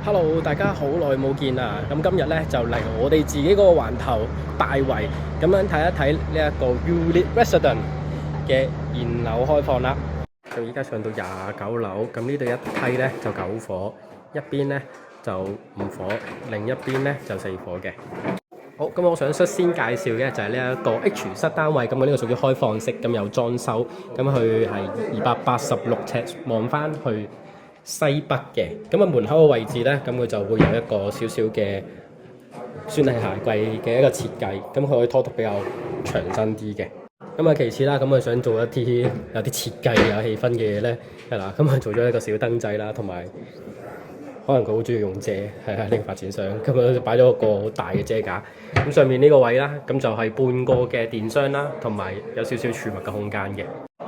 Hello，大家好耐冇見啦！咁今日咧就嚟我哋自己嗰個環頭大圍咁樣睇一睇呢一個 Unit Resident 嘅現樓開放啦。佢而家上到29樓，咁呢度一梯咧就9伙，一邊咧就5伙，另一邊咧就4伙嘅。好，咁我想率先介紹嘅就係呢一個 H 室單位，咁佢呢個屬於開放式，咁有裝修，咁佢係286尺，望翻去西北嘅，咁啊門口嘅位置咧，咁佢就會有一個少少嘅算係鞋櫃嘅一個設計，咁佢可以拖得比較長身啲嘅。咁啊其次啦，咁佢想做一啲有啲設計有氣氛嘅嘢咧，係啦，咁佢做咗一個小燈仔啦，同埋可能佢好中意用遮，係啊呢個發展商，咁佢擺咗個好大嘅遮架，咁上面呢個位啦，咁就係半個嘅電箱啦，同埋有少少儲物嘅空間嘅。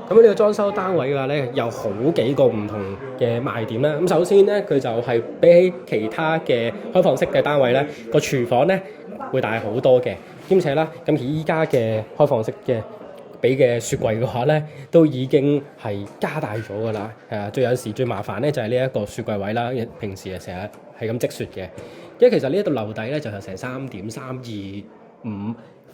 咁呢個裝修單位嘅話咧，有好幾個唔同嘅賣點啦。咁首先咧，佢就係比起其他嘅開放式嘅單位咧，個廚房咧會大好多嘅。兼且啦，咁依家嘅開放式嘅俾嘅雪櫃嘅話咧，都已經係加大咗㗎啦。最有時最麻煩咧就係呢一個雪櫃位啦。平時成日係咁積雪嘅，因為其實呢一度樓底咧就有成3.325。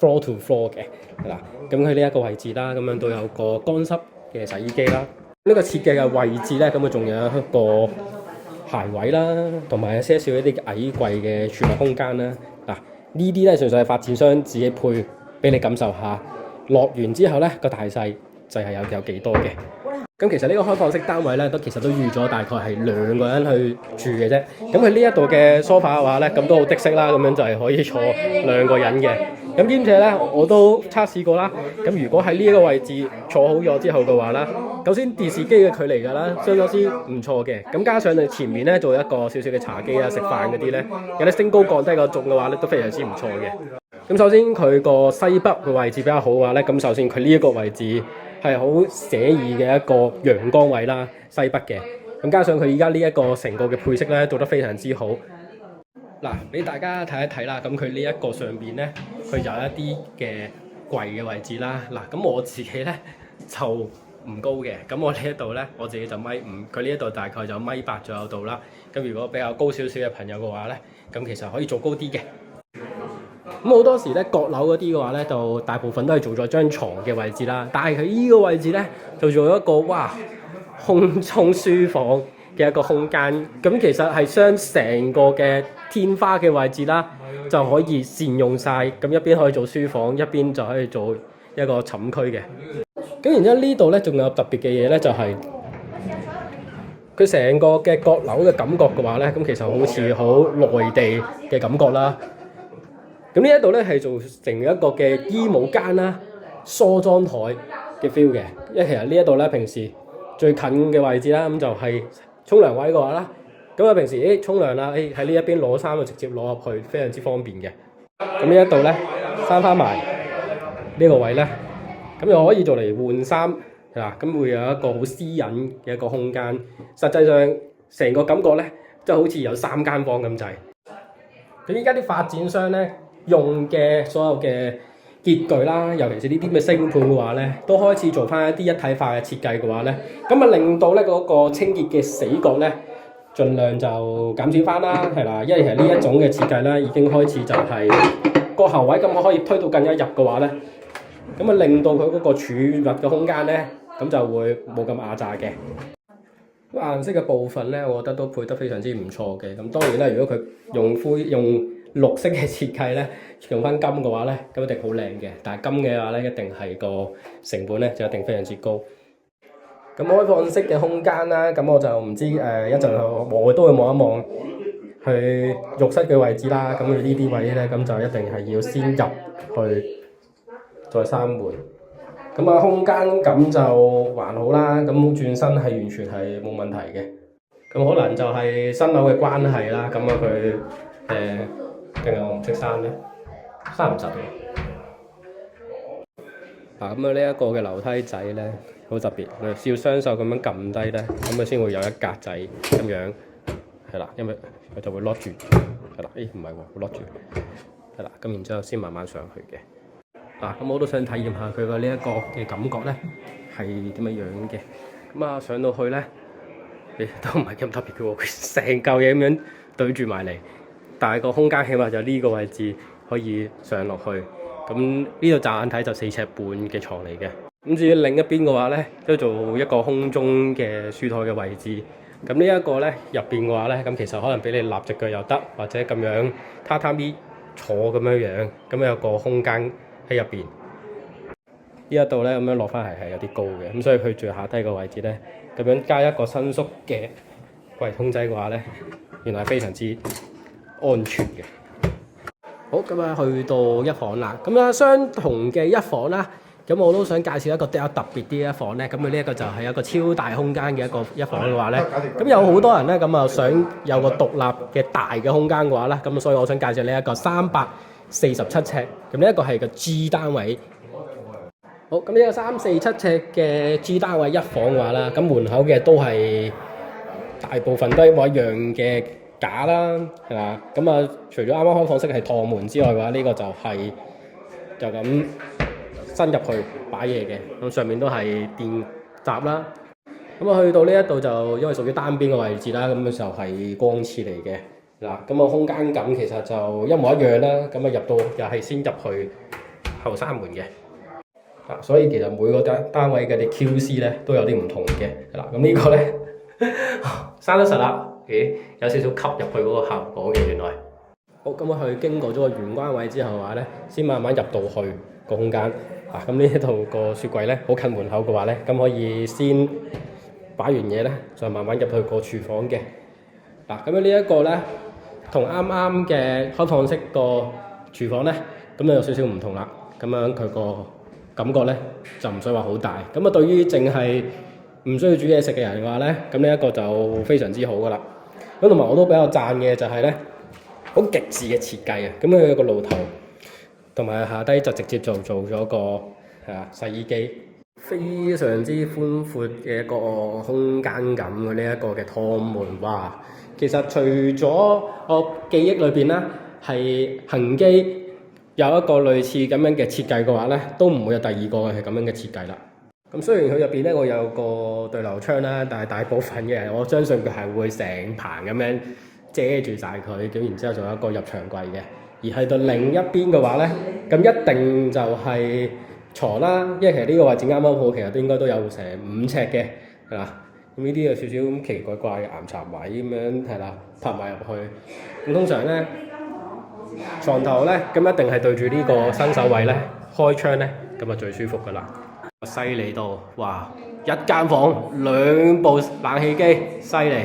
floor to floor 嘅嗱，咁佢呢一個位置啦，咁樣都有個乾濕嘅洗衣機啦。呢個設計嘅位置咧，咁佢仲有一個鞋位啦，同埋有些少一啲矮櫃嘅儲物空間啦。嗱，呢啲咧純粹係發展商自己配俾你感受下，落完之後咧個大細就係有幾多嘅。咁其實呢個開放式單位咧，其實都預咗大概係2個人去住嘅啫。咁佢呢一度嘅 sofa 嘅話咧，咁都好的式啦，咁樣就係可以坐2個人嘅。咁兼且咧，我都測試過啦。咁如果喺呢一個位置坐好咗之後嘅話啦，首先電視機嘅距離㗎啦，相當之唔錯嘅。咁加上你前面咧做一個少少嘅茶几啊、食飯嗰啲咧，有啲升高降低個重嘅話咧，都非常之唔錯嘅。咁首先佢個西北嘅位置比較好嘅話咧，咁首先佢呢一個位置係好寫意嘅一個陽光位啦，西北嘅。咁加上佢而家呢一個成個嘅配色咧，做得非常之好。嗱，俾大家睇一睇啦。咁佢呢一個上邊咧，佢有一啲嘅櫃嘅位置啦。嗱，咁我自己咧就唔高嘅。咁我呢一度咧，我自己就1.5米，佢呢一度大概就1.8米左右度啦。咁如果比較高少少嘅朋友嘅話咧，咁其實可以做高啲嘅。咁好多時咧，閣樓嗰啲嘅話咧，就大部分都係做咗張床嘅位置啦。但係佢依個位置咧，就做咗一個空中書房嘅一個空間。咁其實係將成個嘅天花嘅位置啦，就可以善用晒。咁一邊可以做書房，一邊就可以做一個寢區嘅。咁然之後呢度咧，仲有特別嘅嘢咧，就係佢成個嘅閣樓嘅感覺嘅話咧，咁其實好似好內地嘅感覺啦。咁呢一度咧係做成一個嘅衣帽間啦、梳妝台嘅 feel 嘅，因為其實呢一度咧平時最近嘅位置啦，咁就係沖涼位嘅話啦，咁啊平時沖涼啦，喺呢一邊攞衫就直接攞入去，非常之方便嘅。咁呢一度咧閂翻埋呢個位咧，咁又可以做嚟換衫，嗱，咁會有一個好私隱嘅一個空間。實際上成個感覺咧，即係好似有3間房咁滯。咁依家啲發展商咧，用嘅所有嘅潔具啦，尤其是呢啲咁嘅星盤嘅話咧，都開始做翻一啲一體化嘅設計嘅話咧，咁啊令到咧嗰個清潔嘅死角咧，盡量就減少翻啦，係啦，因為其實呢一種嘅設計咧，已經開始就係個後位咁，我可以推到更加入嘅話咧，咁啊令到佢嗰個儲物嘅空間咧，咁就會冇咁壓榨嘅。顏色嘅部分咧，我覺得都配得非常之唔錯嘅。咁當然啦，如果佢用綠色嘅設計咧，用翻金嘅話咧，咁一定好靚嘅。但係金嘅話咧，一定係個成本咧就一定非常之高。咁開放式嘅空間啦，咁我就唔知一陣我都會望一望去浴室嘅位置啦。咁佢呢啲位咧，咁就一定係要先入去再閂門。咁啊，空間感就還好啦，咁轉身係完全係冇問題嘅。咁可能就係新樓嘅關係啦，咁啊佢定係我唔識閂咧，閂唔實嘅。嗱，咁啊呢一個嘅樓梯仔咧，好特別，要雙手咁樣撳低咧，咁佢先會有一格仔咁樣，係啦，因為佢就會 lock 住，係啦，唔係喎，會 lock 住，係啦，咁然之後先慢慢上去嘅。咁我都想體驗下佢個呢一個嘅感覺咧，係點樣樣嘅。咁啊上到去咧，都唔係咁特別嘅喎，佢成嚿嘢咁樣對住埋嚟，但係個空間起碼就呢個位置可以上落去。咁呢度乍眼睇就4尺半嘅床嚟嘅。咁至於另一邊嘅話咧，都做一個空中嘅書枱嘅位置。咁呢一個咧入邊嘅話咧，咁其實可能俾你立隻腳又得，或者咁樣榻榻米坐咁樣，咁有個空間喺入邊。呢一度咧咁樣落翻嚟係有啲高嘅，咁所以佢最下低個位置咧，咁樣加一個伸縮嘅櫃桶仔嘅話咧，原來係非常之安全嘅。好，咁啊去到一房啦，咁啊相同嘅一房啦，咁我都想介紹一個比較特別啲嘅一房咧。咁佢呢一個就係一個超大空間嘅一房嘅話咧，咁有好多人咧咁啊想有個獨立嘅大嘅空間嘅話咧，咁所以我想介紹呢一個347尺，咁呢一個係個 G 單位。好，咁呢個347尺嘅 G 單位一房嘅話啦，咁門口嘅都係大部分都係一模一樣嘅架啦，係嘛？咁啊，除咗啱啱開放式係趟門之外嘅話，呢個就咁伸入去擺嘢嘅，咁上面都係電閘啦。咁啊，去到呢一度就因為屬於單邊嘅位置啦，咁就係光廁嚟嘅嗱。咁啊，空間感其實就一模一樣啦。咁啊，入到又係先入去後閂門嘅。所以其實每個單位嘅啲 QC 咧都有啲唔同嘅嗱，咁呢個咧閂得實啦，有少少吸入去嗰個效果嘅原來。好，咁佢經過咗個玄關位之後嘅話咧，先慢慢入到去個空間。咁呢度個雪櫃咧好近門口嘅話咧，咁可以先擺完嘢咧，再慢慢入去個廚房嘅。咁樣呢一個咧，同啱啱嘅開放式個廚房咧，咁就有少少唔同啦。咁樣佢個感覺咧就唔需要話好大，咁啊對於淨係唔需要煮嘢食嘅人嘅話咧，咁呢一個就非常之好噶啦。咁同埋我都比較讚嘅就係咧，好極致嘅設計啊！咁佢有個露頭，同埋下低就直接做咗個洗衣機，非常之寬闊嘅一個空間感嘅呢一個嘅趟門。哇！其實除咗我記憶裏邊啦，係恒基有一個類似咁樣嘅設計嘅話咧，都唔會有第二個係咁樣嘅設計啦。咁雖然佢入邊咧我有個對流窗啦，但係大部分嘅人我相信佢係會成棚咁樣遮住晒佢，咁然之後仲有一個入牆櫃嘅。而去到另一邊嘅話咧，咁一定就係床啦，因為其實呢個位置啱啱好，其實都應該都有成5尺嘅，係啦。咁呢啲有少少奇奇怪怪嘅岩插位咁樣，係啦，拍埋入去。咁通常咧，床頭咧，咁一定係對住呢個伸手位咧，開窗咧，咁啊最舒服噶啦。犀利到，哇！一間房2部冷氣機，犀利。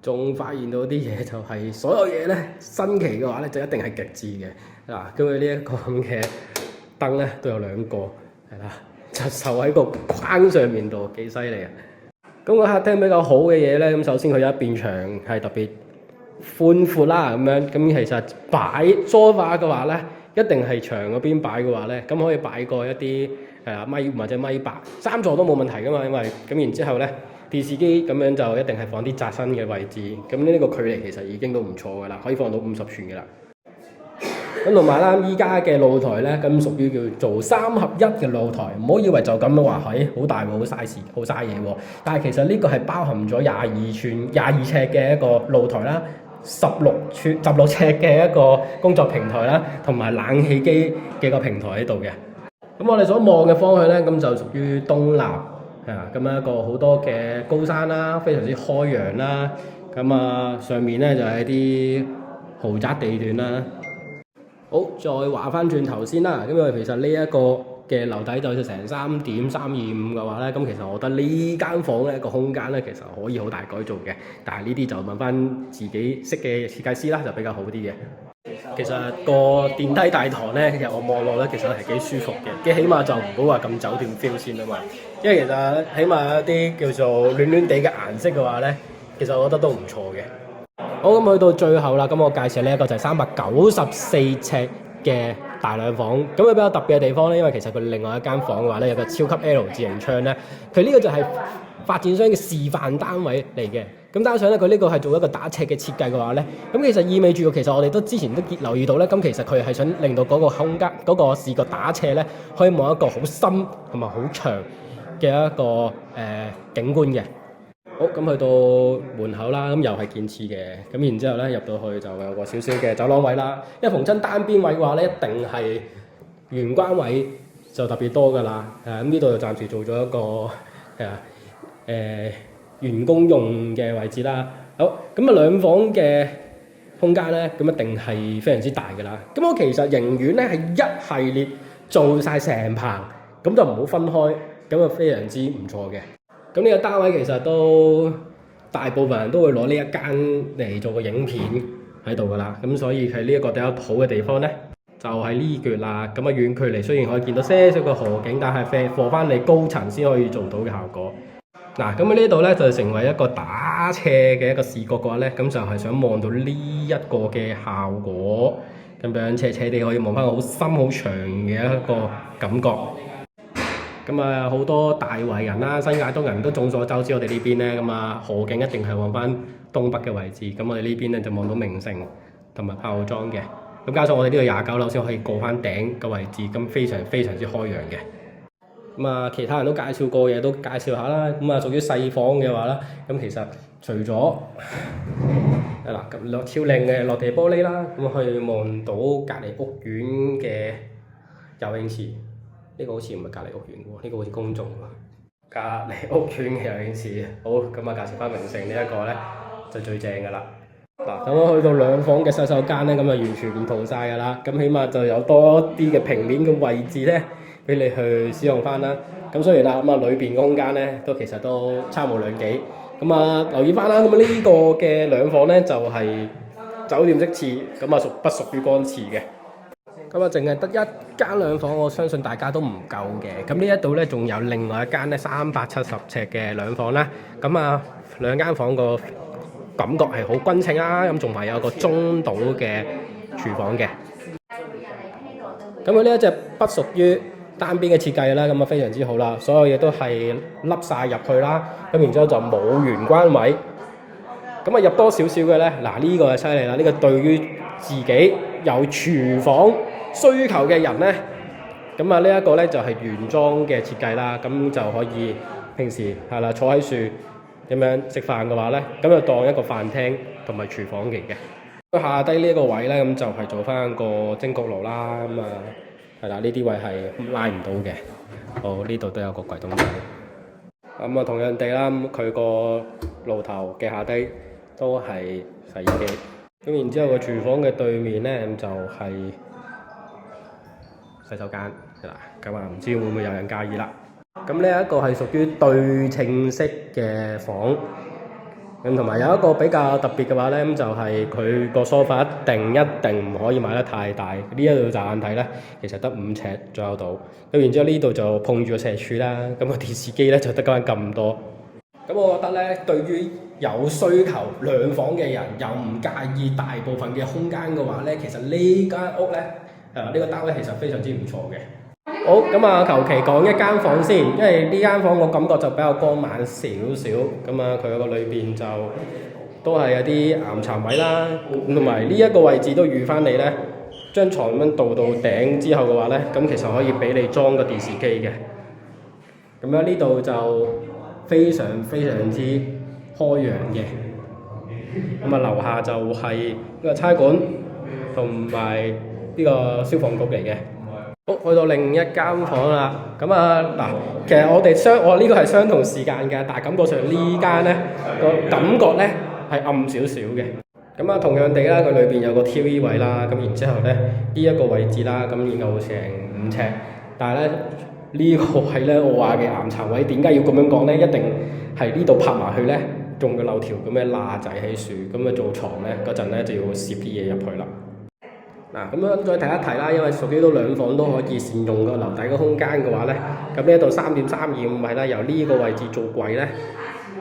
仲發現到啲嘢就係所有嘢咧，新奇嘅話咧就一定係極致嘅嗱。咁佢呢一個咁嘅燈咧都有2個，係啦，就收喺個框上面度，幾犀利啊！咁個客廳比較好嘅嘢咧，咁首先佢有一邊牆係特別寬闊啦，咁樣咁其實擺梳化嘅話咧，一定係牆嗰邊擺嘅話咧，咁可以擺過一啲米或者米八3座都冇問題噶嘛，因為咁然之後咧電視機咁樣就一定係放啲窄身嘅位置，咁呢個距離其實已經都唔錯噶啦，可以放到50吋嘅啦。咁同埋啦，依家嘅露台咧，咁屬於叫做3合1嘅露台，唔好以為就咁樣話係好大喎，好嘥事，好嘥嘢喎。但係其實呢個係包含咗22尺嘅一個露台啦，16尺嘅一個工作平台啦，同埋冷氣機嘅個平台喺度嘅。咁我哋所望嘅方向咧，咁就屬於東南，咁樣一個好多嘅高山啦，非常之開揚啦。咁啊，上面咧就係啲豪宅地段啦。好，再話翻轉頭先啦，因為其實呢一個嘅樓底就成3.325嘅話咧，咁其實我覺得呢間房咧個空間咧其實可以好大改造嘅，但係呢啲就問翻自己識嘅設計師啦，就比較好啲嘅。其實個電梯大堂咧，其實我望落咧其實係幾舒服嘅，即起碼就唔好話咁酒店 feel 先啊嘛。因為其實起碼一啲叫做暖暖地嘅顏色嘅話咧，其實我覺得都唔錯嘅。好，咁去到最後啦，咁我介紹呢一個就係394尺嘅大兩房。咁佢比較特別嘅地方咧，因為其實佢另外一間房嘅話咧，有個超級 L 字形窗咧，佢呢個就係發展商嘅示範單位嚟嘅。咁加上咧，佢呢個係做一個打斜嘅設計嘅話咧，咁其實意味住其實我哋都之前都留意到咧，咁其實佢係想令到嗰個空間嗰個視覺打斜咧，可以望一個好深同埋好長嘅一個景觀嘅。好，咁去到門口啦，咁又係見廁嘅，咁然之後咧入到去就有個少少嘅走廊位啦。因為逢親單邊位嘅話咧，一定係玄關位就特別多噶啦。咁呢度就暫時做咗一個員工用嘅位置啦。好，咁啊兩房嘅空間咧，咁一定係非常之大噶啦。咁我其實寧願咧係一系列做晒成棚，咁就唔好分開，咁啊非常之唔錯嘅。咁呢個單位其實都大部分人都會攞呢一間嚟做個影片喺度噶啦，咁所以佢呢一個比較好嘅地方咧，就係呢橛啦。咁啊遠距離雖然可以見到些少嘅河景，但係放翻你高層先可以做到嘅效果。嗱，咁喺呢度咧就成為一個打斜嘅一個視覺嘅話咧，咁就係想望到呢一個嘅效果，咁樣斜斜地可以望翻好深好長嘅一個感覺。咁啊，好多大圍人啦、新界東人都眾所周知，我哋呢邊咧，咁啊河景一定係望翻東北嘅位置。咁我哋呢邊咧就望到名城同埋炮仗嘅。咁加上我哋呢度29樓先可以過翻頂嘅位置，咁非常非常之開揚嘅。咁啊，其他人都介紹過嘢，都介紹下啦。咁啊，屬於細房嘅話啦，咁其實除咗咁超靚嘅落地玻璃啦，咁可以望到隔離屋苑嘅游泳池。呢個好似唔係隔離屋苑喎，呢個好似公眾喎。隔離屋苑嘅游泳池，好，咁啊介紹翻名城呢一個咧就最正㗎啦。嗱，咁我去到兩房嘅洗手間咧，咁啊完全唔同晒㗎啦。咁起碼就有多啲嘅平面嘅位置咧，俾你去使用翻啦。咁雖然啦，咁啊裏邊嘅空間咧都其實都差無兩幾。咁啊留意翻啦，咁啊呢個嘅兩房咧就係酒店式廁，咁啊不屬於乾廁嘅。咁啊，淨係得一間兩房，我相信大家都唔夠嘅。咁呢一度咧，仲有另外一間咧370尺嘅兩房啦。咁啊，兩間房個感覺係好均稱啦。咁仲埋有個中島嘅廚房嘅。咁佢呢一隻不屬於單邊嘅設計啦，咁啊非常之好啦。所有嘢都係凹晒入去啦。咁然之後就冇玄關位。咁啊入多少少嘅咧，嗱呢個就犀利啦！呢個對於自己有廚房需求嘅人咧，咁啊呢一個咧就係原裝嘅設計啦，咁就可以平時係啦坐喺樹咁樣食飯嘅話咧，咁就當一個飯廳同埋廚房嚟嘅。下低呢一個位咧，咁就係做翻個蒸焗爐啦，咁啊係啦，呢啲位係拉唔到嘅。好，呢度都有個櫃桶仔。咁啊同樣地啦，咁佢個爐頭嘅下低都係洗衣機。咁然之後個廚房嘅對面咧，咁就係洗手間係啦，咁啊唔知會唔會有人介意啦？咁呢一個係屬於對稱式嘅房，咁同埋有一個比較特別嘅話咧，咁就係佢個梳化一定唔可以買得太大。呢一度驟眼睇咧，其實得5尺左右度。咁然之後呢度就碰住個石柱啦，咁個電視機咧就得嗰間咁多。咁我覺得咧，對於有需求兩房嘅人，又唔介意大部分嘅空間嘅話咧，其實呢間屋咧，呢個單位其實非常之唔錯嘅。好，咁啊，求其講一間房先，因為呢間房我感覺就比較光猛少少，咁啊，佢個裏邊就都係有啲岩殘位啦，同埋呢一個位置都預翻你咧，張床咁樣到頂之後嘅話咧，咁其實可以俾你裝個電視機嘅。咁樣呢度就非常之開揚嘅，咁啊樓下就係呢個差館同埋呢個消防局嚟嘅。好，去到另一間房啦。咁啊嗱，其實我呢個係相同時間嘅，但係感覺上呢間咧個感覺咧係暗少少嘅。咁啊同樣地啦，佢裏邊有個 TV 位啦，咁然之後咧呢一個位置啦，咁然後成5尺，但係咧呢個位咧我話嘅岩殘位，點解要咁樣講咧？一定係呢度拍埋去咧，仲要漏條咁嘅罅仔喺樹，咁啊做床咧嗰陣咧就要攝啲嘢入去啦。嗱，咁樣再提一提啦，因為屬於都兩房都可以善用個樓底個空間嘅話咧，咁呢一度3.32米啦，由呢個位置做櫃咧，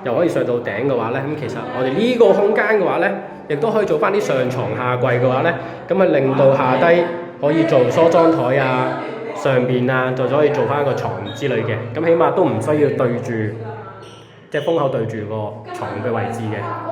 又可以上到頂嘅話咧，咁其實我哋呢個空間嘅話咧，亦都可以做翻啲上床下櫃嘅話咧，咁啊令到下低可以做梳妝台啊，上邊啊就可以做翻個床之類嘅，咁起碼都唔需要對住即係風口對住個床嘅位置嘅。